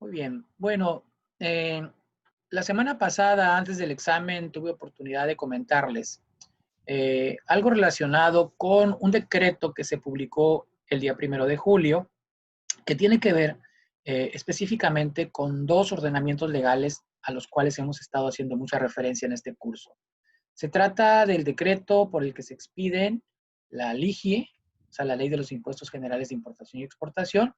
Muy bien. Bueno, la semana pasada, antes del examen, tuve oportunidad de comentarles algo relacionado con un decreto que se publicó el día 1 de julio, que tiene que ver específicamente con dos ordenamientos legales a los cuales hemos estado haciendo mucha referencia en este curso. Se trata del decreto por el que se expiden la LIGIE, o sea, la Ley de los Impuestos Generales de Importación y Exportación,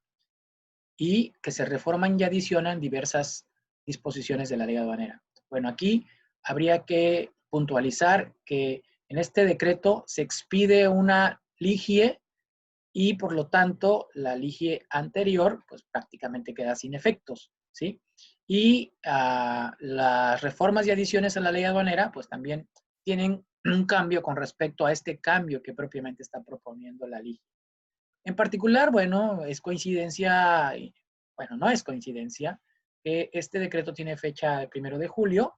y que se reforman y adicionan diversas disposiciones de la ley aduanera. Bueno, aquí habría que puntualizar que en este decreto se expide una LIGIE y por lo tanto la LIGIE anterior pues prácticamente queda sin efectos, ¿sí? Y las reformas y adiciones a la ley aduanera pues también tienen un cambio con respecto a este cambio que propiamente está proponiendo la LIGIE. En particular, bueno, es coincidencia, bueno, no es coincidencia, que este decreto tiene fecha el 1 de julio,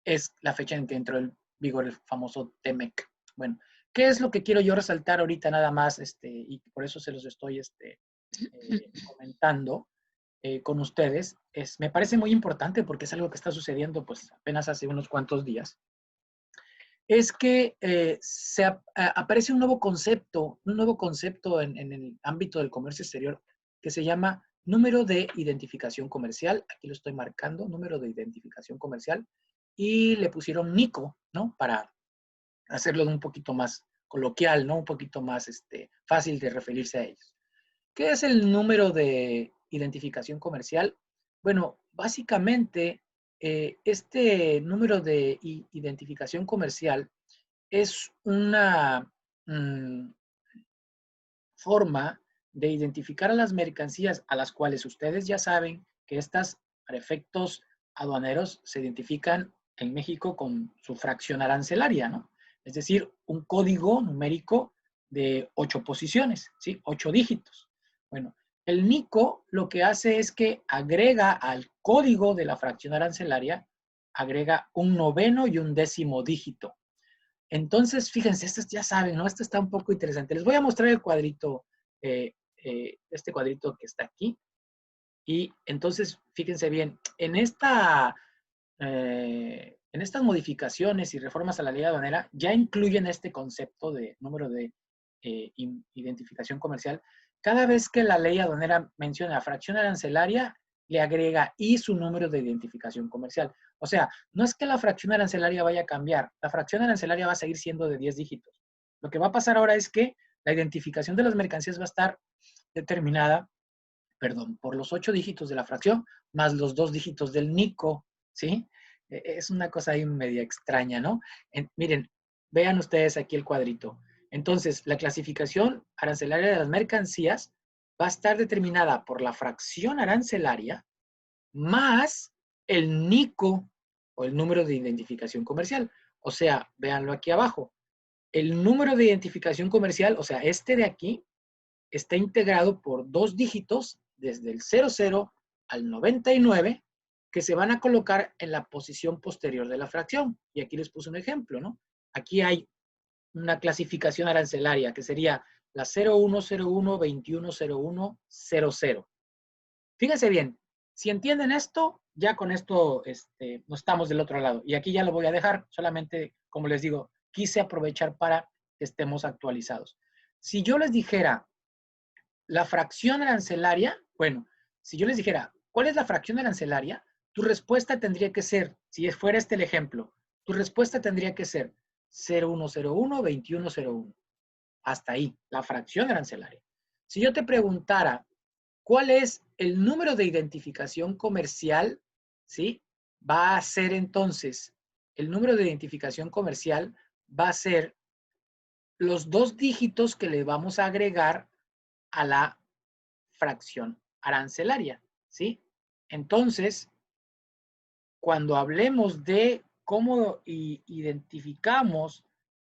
es la fecha en que entró en vigor el famoso TEMEC. Bueno, ¿qué es lo que quiero yo resaltar ahorita nada más? Y por eso se los estoy comentando con ustedes. Me parece muy importante porque es algo que está sucediendo pues apenas hace unos cuantos días. Es que aparece un nuevo concepto en el ámbito del comercio exterior que se llama número de identificación comercial. Aquí lo estoy marcando, número de identificación comercial. Y le pusieron NICO, ¿no? Para hacerlo un poquito más coloquial, ¿no? Un poquito más fácil de referirse a ellos. ¿Qué es el número de identificación comercial? Bueno, básicamente, este número de identificación comercial es una forma de identificar a las mercancías a las cuales ustedes ya saben que estas, para efectos aduaneros, se identifican en México con su fracción arancelaria, ¿no? Es decir, un código numérico de 8 posiciones, ¿sí? 8 dígitos. Bueno, el NICO lo que hace es que agrega al código de la fracción arancelaria, agrega un noveno y un décimo dígito. Entonces, fíjense, estos ya saben, ¿no? Esto está un poco interesante. Les voy a mostrar el cuadrito, este cuadrito que está aquí. Y entonces, fíjense bien, en estas modificaciones y reformas a la ley aduanera ya incluyen este concepto de número de identificación comercial. Cada vez que la ley aduanera menciona fracción arancelaria, le agrega y su número de identificación comercial. O sea, no es que la fracción arancelaria vaya a cambiar, la fracción arancelaria va a seguir siendo de 10 dígitos. Lo que va a pasar ahora es que la identificación de las mercancías va a estar determinada, perdón, por los 8 dígitos de la fracción más los 2 dígitos del NICO, ¿sí? Es una cosa ahí media extraña, ¿no? Miren, vean ustedes aquí el cuadrito. Entonces, la clasificación arancelaria de las mercancías va a estar determinada por la fracción arancelaria más el NICO o el número de identificación comercial. O sea, véanlo aquí abajo. El número de identificación comercial, o sea, este de aquí, está integrado por 2 dígitos desde el 00 al 99 que se van a colocar en la posición posterior de la fracción. Y aquí les puse un ejemplo, ¿no? Aquí hay una clasificación arancelaria que sería la 0101-2101-00. Fíjense bien, si entienden esto, ya con esto no estamos del otro lado. Y aquí ya lo voy a dejar, solamente, como les digo, quise aprovechar para que estemos actualizados. Si yo les dijera la fracción arancelaria, bueno, si yo les dijera, ¿cuál es la fracción arancelaria? Tu respuesta tendría que ser, si fuera este el ejemplo, tu respuesta tendría que ser 0101-2101. Hasta ahí, la fracción arancelaria. Si yo te preguntara, ¿cuál es el número de identificación comercial? ¿Sí? Va a ser entonces, el número de identificación comercial va a ser los 2 dígitos que le vamos a agregar a la fracción arancelaria, ¿sí? Entonces, cuando hablemos de cómo identificamos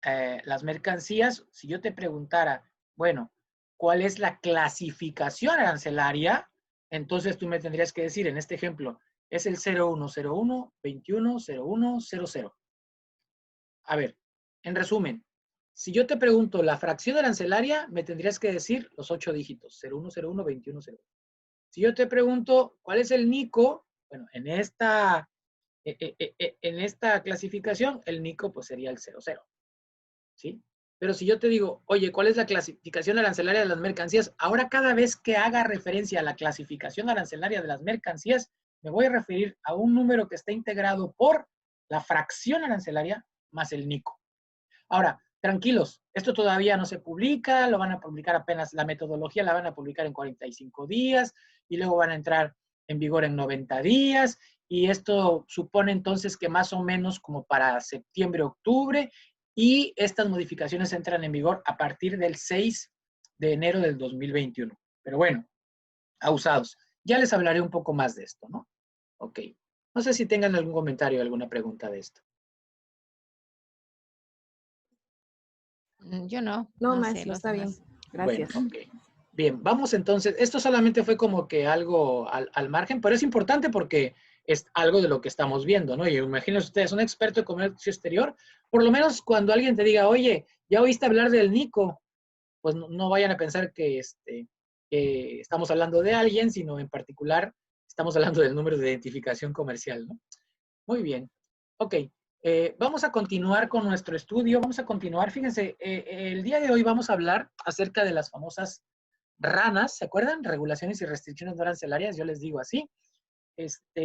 las mercancías, si yo te preguntara, bueno, ¿cuál es la clasificación arancelaria? Entonces tú me tendrías que decir, en este ejemplo, es el 0101-2101-00. A ver, en resumen, si yo te pregunto la fracción arancelaria, me tendrías que decir los 8 dígitos, 0101-2101. Si yo te pregunto cuál es el NICO, bueno, en esta clasificación, el NICO pues sería el 00, ¿sí? Pero si yo te digo, oye, ¿cuál es la clasificación arancelaria de las mercancías? Ahora cada vez que haga referencia a la clasificación arancelaria de las mercancías, me voy a referir a un número que está integrado por la fracción arancelaria más el NICO. Ahora, tranquilos, esto todavía no se publica, lo van a publicar apenas, la metodología la van a publicar en 45 días y luego van a entrar en vigor en 90 días y esto supone entonces que más o menos como para septiembre, octubre, y estas modificaciones entran en vigor a partir del 6 de enero del 2021. Pero bueno, abusados. Ya les hablaré un poco más de esto, ¿no? Ok. No sé si tengan algún comentario, alguna pregunta de esto. Yo no. No, No sé, maestro, los está bien. demás. Gracias. Bueno, ok. Bien, vamos entonces. Esto solamente fue como que algo al margen, pero es importante porque es algo de lo que estamos viendo, ¿no? Y imagínense ustedes, un experto de comercio exterior, por lo menos cuando alguien te diga, oye, ¿ya oíste hablar del NICO? Pues no vayan a pensar que estamos hablando de alguien, sino en particular estamos hablando del número de identificación comercial, ¿no? Muy bien. Ok. Vamos a continuar con nuestro estudio. Vamos a continuar. Fíjense, el día de hoy vamos a hablar acerca de las famosas ranas. ¿Se acuerdan? Regulaciones y restricciones no arancelarias. Yo les digo así.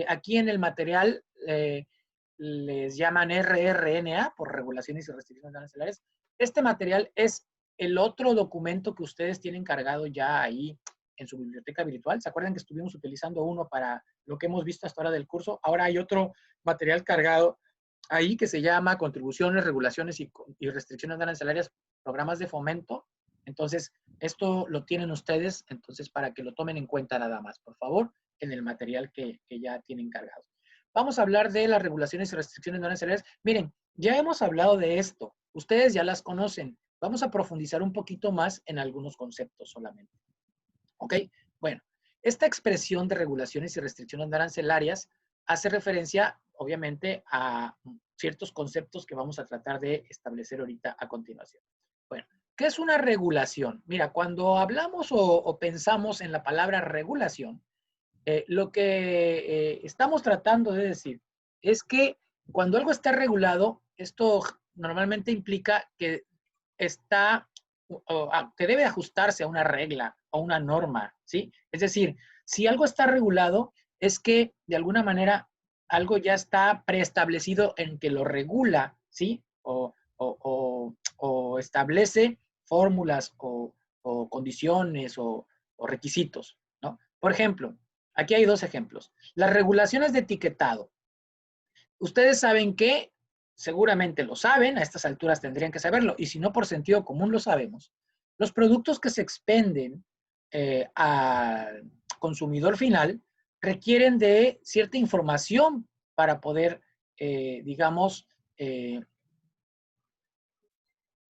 Aquí en el material les llaman RRNA por regulaciones y restricciones no arancelarias. Este material es el otro documento que ustedes tienen cargado ya ahí en su biblioteca virtual. ¿Se acuerdan que estuvimos utilizando uno para lo que hemos visto hasta ahora del curso? Ahora hay otro material cargado ahí que se llama Contribuciones, Regulaciones y Restricciones no arancelarias, Programas de Fomento. Entonces, esto lo tienen ustedes, entonces para que lo tomen en cuenta nada más, por favor, en el material que ya tienen cargado. Vamos a hablar de las regulaciones y restricciones no arancelarias. Miren, ya hemos hablado de esto, ustedes ya las conocen. Vamos a profundizar un poquito más en algunos conceptos solamente. ¿Ok? Bueno, esta expresión de regulaciones y restricciones no arancelarias hace referencia, obviamente, a ciertos conceptos que vamos a tratar de establecer ahorita a continuación. Bueno, ¿qué es una regulación? Mira, cuando hablamos o pensamos en la palabra regulación, lo que estamos tratando de decir es que cuando algo está regulado, esto normalmente implica que que debe ajustarse a una regla o una norma, ¿sí? Es decir, si algo está regulado, es que de alguna manera algo ya está preestablecido en que lo regula, ¿sí? O establece fórmulas o condiciones o requisitos, ¿no? Por ejemplo, aquí hay dos ejemplos. Las regulaciones de etiquetado. Ustedes saben que, seguramente lo saben, a estas alturas tendrían que saberlo, y si no por sentido común lo sabemos, los productos que se expenden al consumidor final requieren de cierta información para poder, digamos,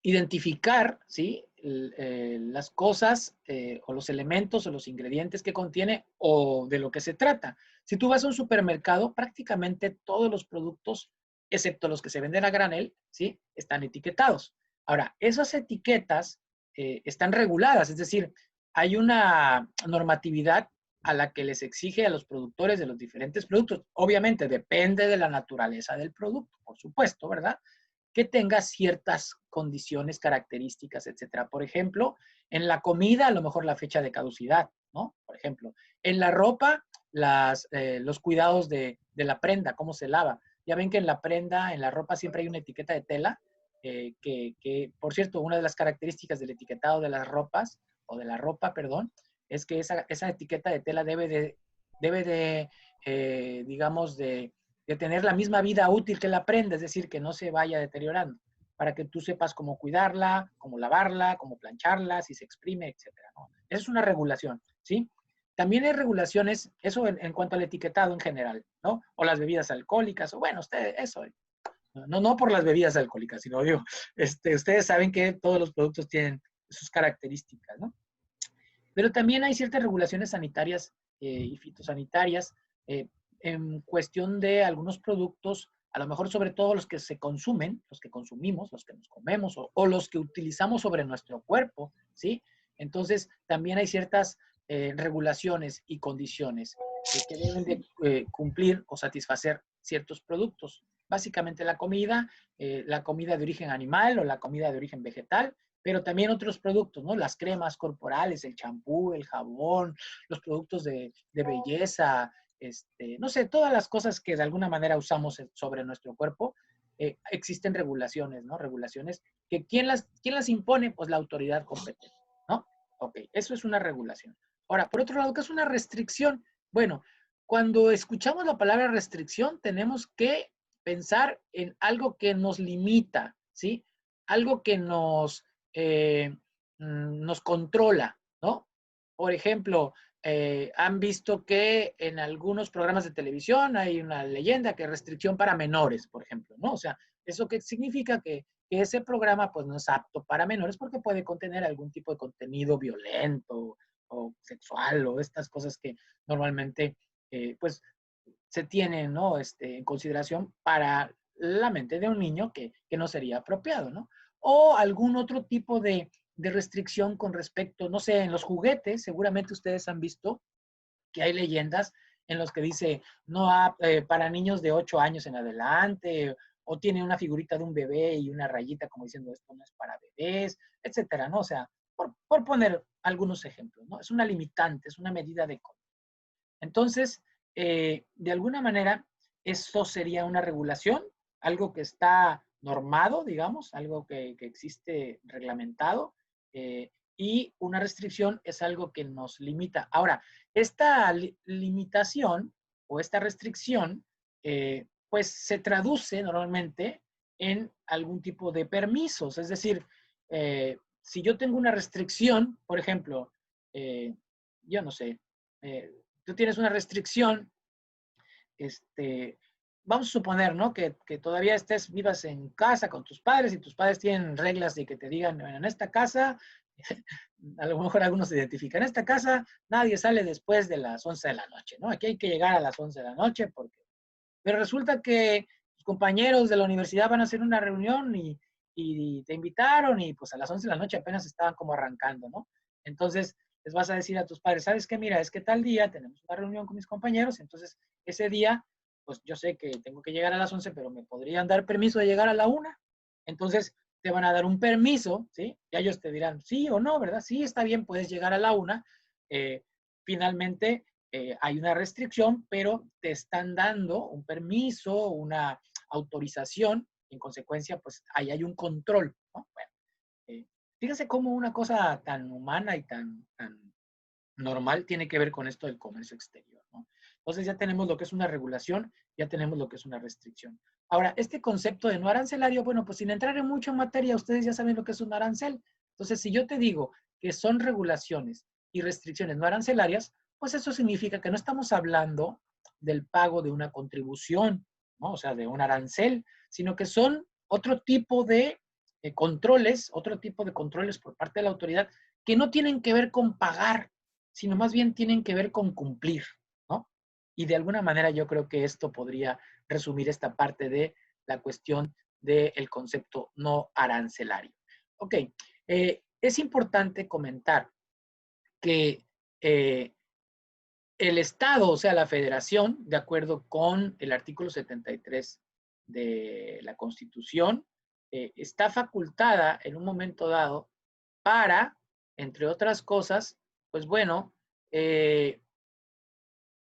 identificar, ¿sí? Las cosas o los elementos o los ingredientes que contiene o de lo que se trata. Si tú vas a un supermercado, prácticamente todos los productos, excepto los que se venden a granel, ¿sí? Están etiquetados. Ahora, esas etiquetas están reguladas, es decir, hay una normatividad a la que les exige a los productores de los diferentes productos. Obviamente, depende de la naturaleza del producto, por supuesto, ¿verdad? Que tenga ciertas condiciones, características, etcétera. Por ejemplo, en la comida, a lo mejor la fecha de caducidad, ¿no? Por ejemplo, en la ropa, los cuidados de la prenda, cómo se lava. Ya ven que en la prenda, en la ropa, siempre hay una etiqueta de tela, por cierto, una de las características del etiquetado de las ropas, o de la ropa, perdón, es que esa etiqueta de tela debe de digamos, de tener la misma vida útil que la prenda, es decir, que no se vaya deteriorando, para que tú sepas cómo cuidarla, cómo lavarla, cómo plancharla, si se exprime, etcétera, ¿no? Esa es una regulación, ¿sí? También hay regulaciones, eso en cuanto al etiquetado en general, ¿no? O las bebidas alcohólicas, o bueno, ustedes, eso, no por las bebidas alcohólicas, sino digo, ustedes saben que todos los productos tienen sus características, ¿no? Pero también hay ciertas regulaciones sanitarias y fitosanitarias en cuestión de algunos productos, a lo mejor sobre todo los que se consumen, los que consumimos, los que nos comemos o los que utilizamos sobre nuestro cuerpo, ¿sí? Entonces, también hay ciertas regulaciones y condiciones que deben de cumplir o satisfacer ciertos productos. Básicamente la comida de origen animal o la comida de origen vegetal, pero también otros productos, ¿no? Las cremas corporales, el champú, el jabón, los productos de belleza, no sé, todas las cosas que de alguna manera usamos sobre nuestro cuerpo, existen regulaciones, ¿no? Regulaciones que ¿quién las impone? Pues la autoridad competente, ¿no? Ok, eso es una regulación. Ahora, por otro lado, ¿qué es una restricción? Bueno, cuando escuchamos la palabra restricción, tenemos que pensar en algo que nos limita, ¿sí? Algo que nos controla, ¿no? Por ejemplo, han visto que en algunos programas de televisión hay una leyenda que es restricción para menores, por ejemplo, ¿no? O sea, ¿eso qué significa? Que ese programa pues no es apto para menores porque puede contener algún tipo de contenido violento o sexual o estas cosas que normalmente pues se tienen, ¿no? En consideración para la mente de un niño que no sería apropiado, ¿no? O algún otro tipo de restricción con respecto, no sé, en los juguetes, seguramente ustedes han visto que hay leyendas en los que dice, no para niños de 8 años en adelante, o tiene una figurita de un bebé y una rayita como diciendo, esto no es para bebés, etcétera, ¿no? O sea, por poner algunos ejemplos, ¿no? Es una limitante, es una medida de control. Entonces, de alguna manera, eso sería una regulación, algo que está normado, digamos, algo que existe reglamentado, y una restricción es algo que nos limita. Ahora, esta limitación o esta restricción, pues se traduce normalmente en algún tipo de permisos. Es decir, si yo tengo una restricción, por ejemplo, yo no sé, tú tienes una restricción, vamos a suponer, ¿no? Que todavía vivas en casa con tus padres y tus padres tienen reglas de que te digan, bueno, en esta casa, a lo mejor algunos se identifican, en esta casa nadie sale después de las 11 de la noche, ¿no? Aquí hay que llegar a las 11 de la noche pero resulta que tus compañeros de la universidad van a hacer una reunión y te invitaron y pues a las 11 de la noche apenas estaban como arrancando, ¿no? Entonces les vas a decir a tus padres, ¿sabes qué? Mira, es que tal día tenemos una reunión con mis compañeros, entonces ese día, pues yo sé que tengo que llegar a las 11, pero me podrían dar permiso de llegar a la 1. Entonces te van a dar un permiso, ¿sí? Y ellos te dirán sí o no, ¿verdad? Sí, está bien, puedes llegar a la 1. Finalmente, hay una restricción, pero te están dando un permiso, una autorización, y en consecuencia, pues ahí hay un control, ¿no? Bueno, eh, fíjense cómo una cosa tan humana y tan normal tiene que ver con esto del comercio exterior, ¿no? Entonces ya tenemos lo que es una regulación, ya tenemos lo que es una restricción. Ahora, este concepto de no arancelario, bueno, pues sin entrar en mucho en materia, ustedes ya saben lo que es un arancel. Entonces, si yo te digo que son regulaciones y restricciones no arancelarias, pues eso significa que no estamos hablando del pago de una contribución, ¿no? O sea, de un arancel, sino que son otro tipo de controles, otro tipo de controles por parte de la autoridad que no tienen que ver con pagar, sino más bien tienen que ver con cumplir, ¿no? Y de alguna manera yo creo que esto podría resumir esta parte de la cuestión del concepto no arancelario. Ok, es importante comentar que el Estado, o sea, la Federación, de acuerdo con el artículo 73 de la Constitución, está facultada en un momento dado para, entre otras cosas, pues bueno,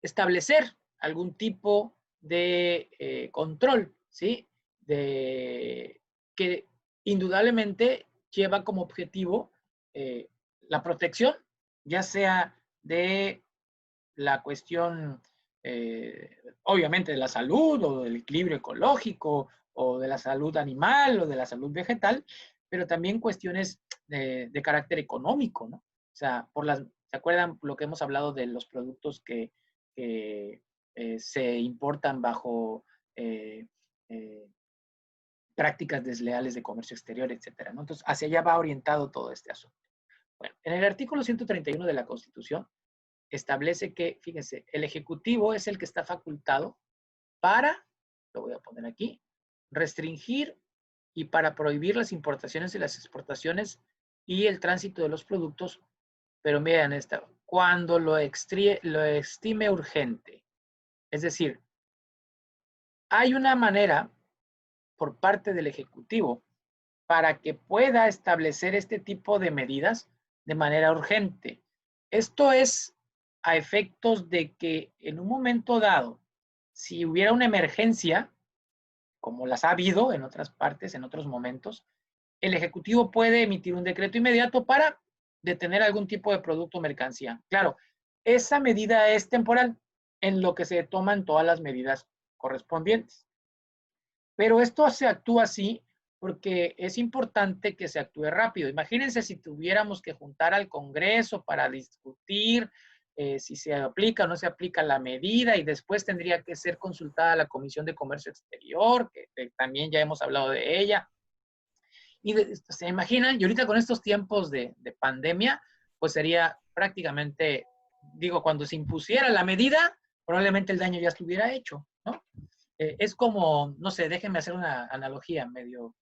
establecer algún tipo de control, ¿sí? Que indudablemente lleva como objetivo la protección, ya sea de la cuestión, obviamente, de la salud o del equilibrio ecológico o de la salud animal o de la salud vegetal, pero también cuestiones de carácter económico, ¿no? O sea, ¿se acuerdan lo que hemos hablado de los productos que se importan bajo eh, eh, prácticas desleales de comercio exterior, etcétera, ¿no? Entonces, hacia allá va orientado todo este asunto. Bueno, en el artículo 131 de la Constitución establece que, fíjense, el Ejecutivo es el que está facultado para, lo voy a poner aquí, restringir y para prohibir las importaciones y las exportaciones y el tránsito de los productos pero miren esta, cuando lo estime urgente. Es decir, hay una manera por parte del Ejecutivo para que pueda establecer este tipo de medidas de manera urgente. Esto es a efectos de que en un momento dado, si hubiera una emergencia, como las ha habido en otras partes, en otros momentos, el Ejecutivo puede emitir un decreto inmediato para detener algún tipo de producto o mercancía. Claro, esa medida es temporal, en lo que se toman todas las medidas correspondientes. Pero esto se actúa así porque es importante que se actúe rápido. Imagínense si tuviéramos que juntar al Congreso para discutir si se aplica o no se aplica la medida y después tendría que ser consultada la Comisión de Comercio Exterior, que también ya hemos hablado de ella. Y se imaginan, y ahorita con estos tiempos de pandemia, pues sería prácticamente, digo, cuando se impusiera la medida, probablemente el daño ya estuviera hecho, ¿no? Es como, no sé, déjenme hacer una analogía medio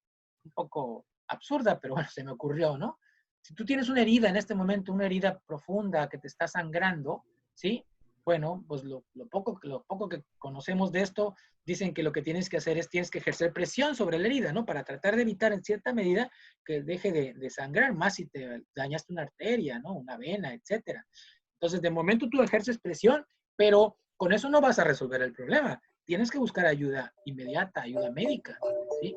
un poco absurda, pero bueno, se me ocurrió, ¿no? Si tú tienes una herida en este momento, una herida profunda que te está sangrando, ¿sí? Bueno, pues lo poco que conocemos de esto, dicen que lo que tienes que hacer es, tienes que ejercer presión sobre la herida, ¿no? Para tratar de evitar en cierta medida que deje de sangrar, más si te dañaste una arteria, ¿no? Una vena, etcétera. Entonces, de momento tú ejerces presión, pero con eso no vas a resolver el problema. Tienes que buscar ayuda inmediata, ayuda médica, ¿sí?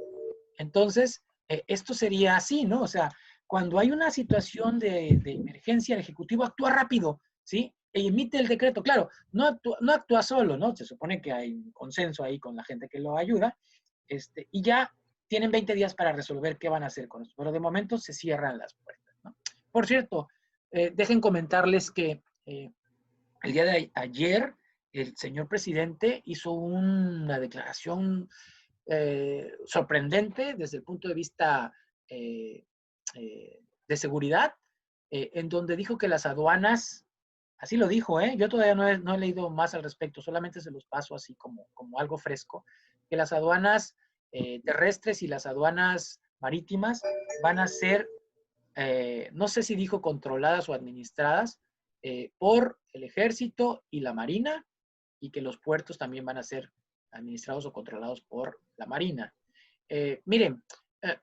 Entonces, esto sería así, ¿no? O sea, cuando hay una situación de emergencia, el Ejecutivo actúa rápido, ¿sí? E emite el decreto. Claro, no actúa solo, ¿no? Se supone que hay un consenso ahí con la gente que lo ayuda, y ya tienen 20 días para resolver qué van a hacer con esto. Pero de momento se cierran las puertas, ¿no? Por cierto, dejen comentarles que el día de ayer el señor presidente hizo una declaración sorprendente desde el punto de vista eh, de seguridad, en donde dijo que las aduanas, así lo dijo, yo todavía no he leído más al respecto, solamente se los paso así como algo fresco, que las aduanas terrestres y las aduanas marítimas van a ser, no sé si dijo controladas o administradas por el ejército y la marina, y que los puertos también van a ser administrados o controlados por la Marina. Miren,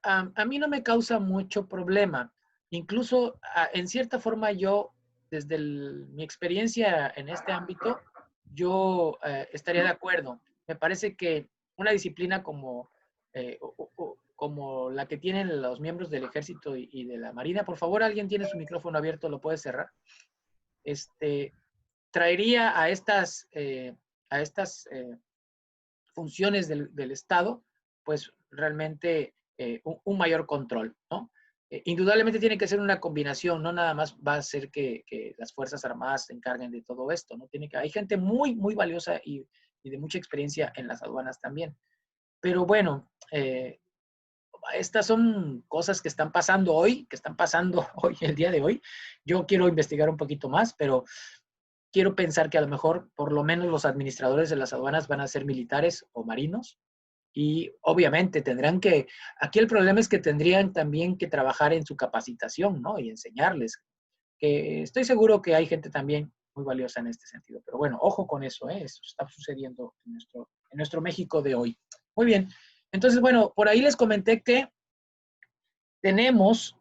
a mí no me causa mucho problema. Incluso, en cierta forma, yo, desde mi experiencia en este ámbito, yo estaría de acuerdo. Me parece que una disciplina como la que tienen los miembros del ejército y de la marina, por favor, alguien tiene su micrófono abierto, lo puede cerrar. Este, traería a estas funciones del Estado, pues realmente un mayor control, ¿no? Indudablemente tiene que ser una combinación, no nada más va a ser que las Fuerzas Armadas se encarguen de todo esto, ¿no? Hay gente muy, muy valiosa y de mucha experiencia en las aduanas también. Pero bueno, estas son cosas que están pasando hoy, el día de hoy. Yo quiero investigar un poquito más, pero quiero pensar que a lo mejor por lo menos los administradores de las aduanas van a ser militares o marinos y obviamente aquí el problema es que tendrían también que trabajar en su capacitación, ¿no? Y enseñarles, que estoy seguro que hay gente también muy valiosa en este sentido, pero bueno, ojo con eso, ¿eh? Eso está sucediendo en nuestro México de hoy. Muy bien, entonces bueno, por ahí les comenté que tenemos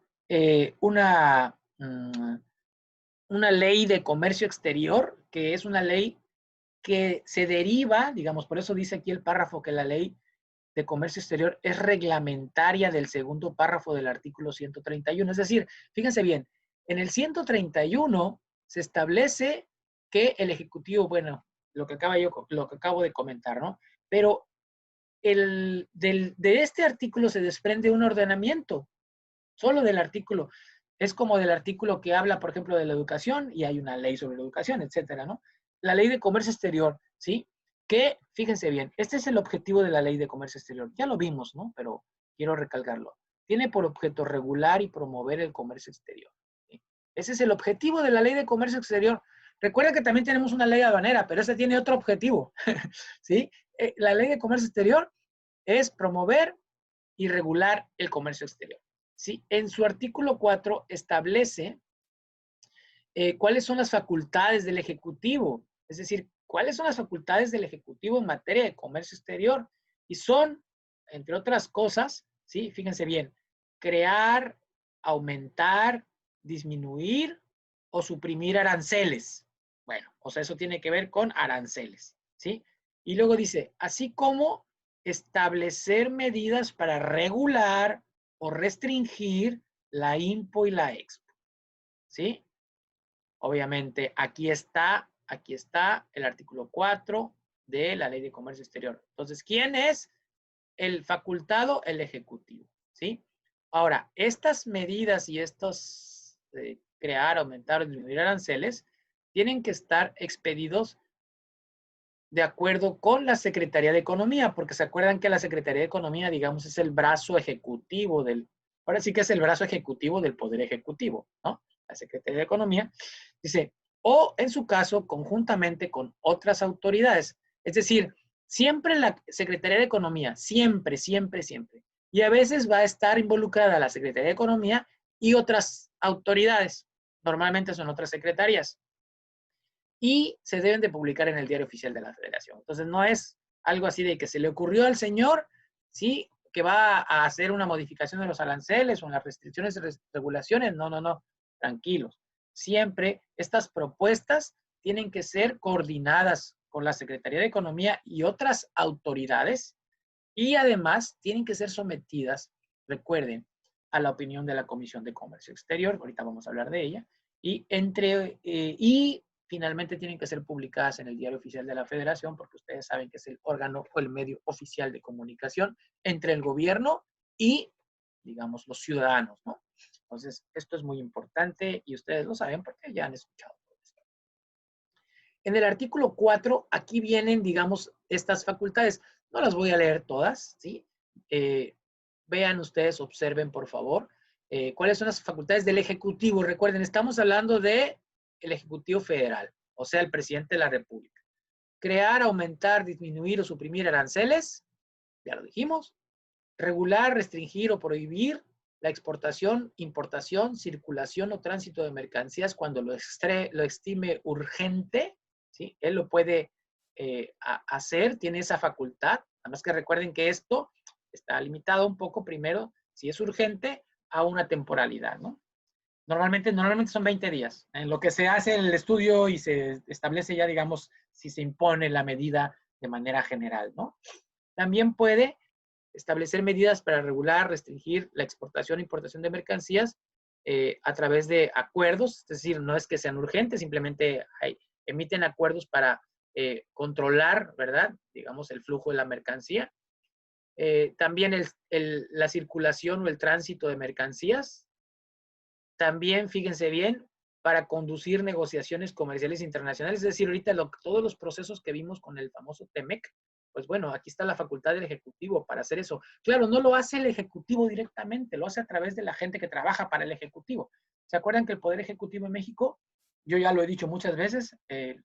una ley de comercio exterior, que es una ley que se deriva, digamos, por eso dice aquí el párrafo que la ley de comercio exterior es reglamentaria del segundo párrafo del artículo 131. Es decir, fíjense bien, en el 131 se establece que el Ejecutivo, bueno, lo que acabo de comentar, ¿no? Pero de este artículo se desprende un ordenamiento, solo del artículo. Es como del artículo que habla, por ejemplo, de la educación y hay una ley sobre la educación, etcétera, ¿no? La ley de comercio exterior, ¿sí? Que, fíjense bien, este es el objetivo de la ley de comercio exterior. Ya lo vimos, ¿no? Pero quiero recalcarlo. Tiene por objeto regular y promover el comercio exterior. ¿Sí? Ese es el objetivo de la ley de comercio exterior. Recuerda que también tenemos una ley aduanera, pero esa tiene otro objetivo, ¿sí? La ley de comercio exterior es promover y regular el comercio exterior. ¿Sí? En su artículo 4 establece ¿cuáles son las facultades del Ejecutivo? Es decir, ¿cuáles son las facultades del Ejecutivo en materia de comercio exterior? Y son, entre otras cosas, ¿sí? Fíjense bien, crear, aumentar, disminuir o suprimir aranceles. Bueno, o sea, eso tiene que ver con aranceles, ¿sí? Y luego dice, así como establecer medidas para regular o restringir la IMPO y la EXPO, ¿sí? Obviamente, aquí está el artículo 4 de la Ley de Comercio Exterior. Entonces, ¿quién es el facultado? El Ejecutivo, ¿sí? Ahora, estas medidas y estos crear, aumentar o disminuir aranceles tienen que estar expedidos de acuerdo con la Secretaría de Economía, porque se acuerdan que la Secretaría de Economía, digamos, es el brazo ejecutivo ahora sí que es el brazo ejecutivo del Poder Ejecutivo, ¿no? La Secretaría de Economía dice, o en su caso, conjuntamente con otras autoridades. Es decir, siempre la Secretaría de Economía, siempre, siempre, siempre. Y a veces va a estar involucrada la Secretaría de Economía y otras autoridades. Normalmente son otras secretarías y se deben de publicar en el Diario Oficial de la Federación. Entonces, no es algo así de que se le ocurrió al señor, ¿sí? Que va a hacer una modificación de los aranceles o en las restricciones y regulaciones. No, no, no. Tranquilos. Siempre estas propuestas tienen que ser coordinadas con la Secretaría de Economía y otras autoridades y además tienen que ser sometidas, recuerden, a la opinión de la Comisión de Comercio Exterior. Ahorita vamos a hablar de ella. Y finalmente tienen que ser publicadas en el Diario Oficial de la Federación, porque ustedes saben que es el órgano o el medio oficial de comunicación entre el gobierno y, digamos, los ciudadanos, ¿no? Entonces, esto es muy importante y ustedes lo saben porque ya han escuchado todo esto. En el artículo 4, aquí vienen, digamos, estas facultades. No las voy a leer todas, ¿sí? Vean ustedes, observen, por favor, cuáles son las facultades del Ejecutivo. Recuerden, estamos hablando de el Ejecutivo Federal, o sea, el presidente de la República. Crear, aumentar, disminuir o suprimir aranceles, ya lo dijimos. Regular, restringir o prohibir la exportación, importación, circulación o tránsito de mercancías cuando lo estime urgente, ¿sí? Él lo puede hacer, tiene esa facultad. Además que recuerden que esto está limitado un poco primero, si es urgente, a una temporalidad, ¿no? Normalmente son 20 días, en lo que se hace el estudio y se establece ya, digamos, si se impone la medida de manera general, ¿no? También puede establecer medidas para regular, restringir la exportación e importación de mercancías a través de acuerdos, es decir, no es que sean urgentes, simplemente emiten acuerdos para controlar, ¿verdad? Digamos, el flujo de la mercancía. También la circulación o el tránsito de mercancías. También, fíjense bien, para conducir negociaciones comerciales internacionales, es decir, ahorita todos los procesos que vimos con el famoso TEMEC, pues bueno, aquí está la facultad del Ejecutivo para hacer eso. Claro, no lo hace el Ejecutivo directamente, lo hace a través de la gente que trabaja para el Ejecutivo. ¿Se acuerdan que el Poder Ejecutivo en México, yo ya lo he dicho muchas veces,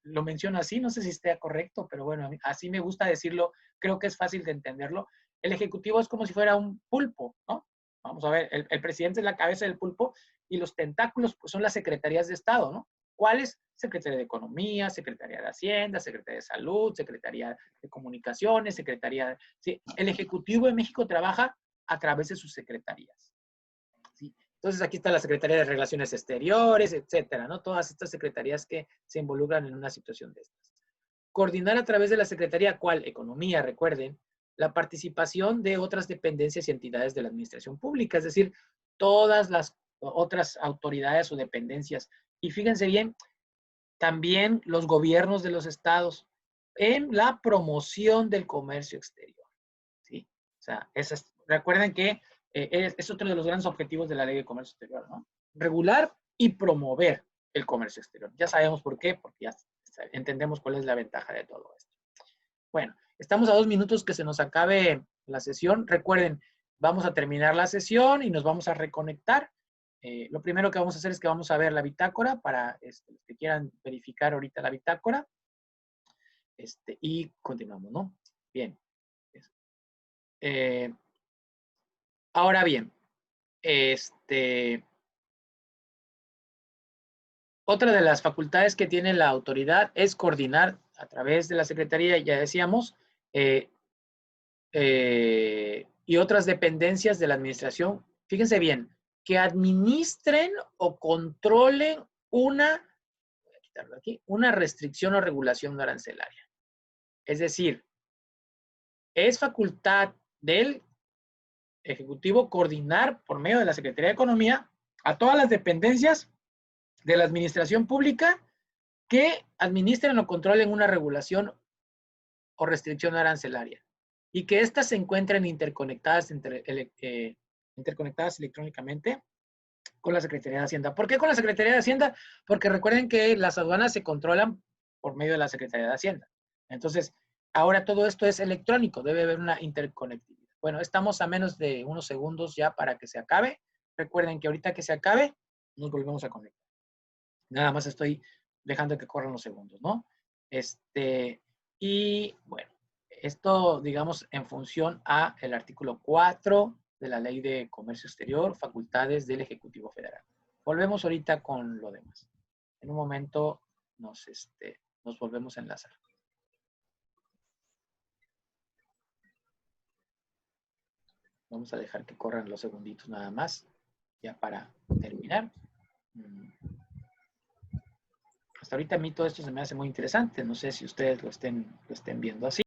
lo menciono así, no sé si esté correcto, pero bueno, así me gusta decirlo, creo que es fácil de entenderlo. El Ejecutivo es como si fuera un pulpo, ¿no? Vamos a ver, el presidente es la cabeza del pulpo y los tentáculos pues, son las secretarías de Estado, ¿no? ¿Cuáles? Secretaría de Economía, Secretaría de Hacienda, Secretaría de Salud, Secretaría de Comunicaciones, Secretaría... Sí, el Ejecutivo de México trabaja a través de sus secretarías. ¿Sí? Entonces aquí está la Secretaría de Relaciones Exteriores, etcétera, ¿no? Todas estas secretarías que se involucran en una situación de estas. Coordinar a través de la Secretaría, ¿cuál? Economía, recuerden, la participación de otras dependencias y entidades de la administración pública, es decir, todas las otras autoridades o dependencias. Y fíjense bien, también los gobiernos de los estados en la promoción del comercio exterior. ¿Sí? O sea, recuerden que es otro de los grandes objetivos de la Ley de Comercio Exterior, ¿no? Regular y promover el comercio exterior. Ya sabemos por qué, porque ya entendemos cuál es la ventaja de todo esto. Bueno, estamos a 2 minutos que se nos acabe la sesión. Recuerden, vamos a terminar la sesión y nos vamos a reconectar. Lo primero que vamos a hacer es que vamos a ver la bitácora para los que quieran verificar ahorita la bitácora. Y continuamos, ¿no? Bien. Eh, ahora bien, Otra de las facultades que tiene la autoridad es coordinar a través de la Secretaría, ya decíamos, y otras dependencias de la administración. Fíjense bien, que administren o controlen voy a quitarlo aquí, una restricción o regulación no arancelaria. Es decir, es facultad del Ejecutivo coordinar por medio de la Secretaría de Economía a todas las dependencias de la administración pública que administren o controlen una regulación o restricción arancelaria y que éstas se encuentren interconectadas, interconectadas electrónicamente con la Secretaría de Hacienda. ¿Por qué con la Secretaría de Hacienda? Porque recuerden que las aduanas se controlan por medio de la Secretaría de Hacienda. Entonces, ahora todo esto es electrónico, debe haber una interconectividad. Bueno, estamos a menos de unos segundos ya para que se acabe. Recuerden que ahorita que se acabe, nos volvemos a conectar. Nada más estoy dejando que corran los segundos, ¿no? Y bueno, esto, digamos, en función a el artículo 4 de la Ley de Comercio Exterior, facultades del Ejecutivo Federal. Volvemos ahorita con lo demás. En un momento nos volvemos a enlazar. Vamos a dejar que corran los segunditos nada más, ya para terminar. Hasta ahorita a mí todo esto se me hace muy interesante. No sé si ustedes lo estén viendo así.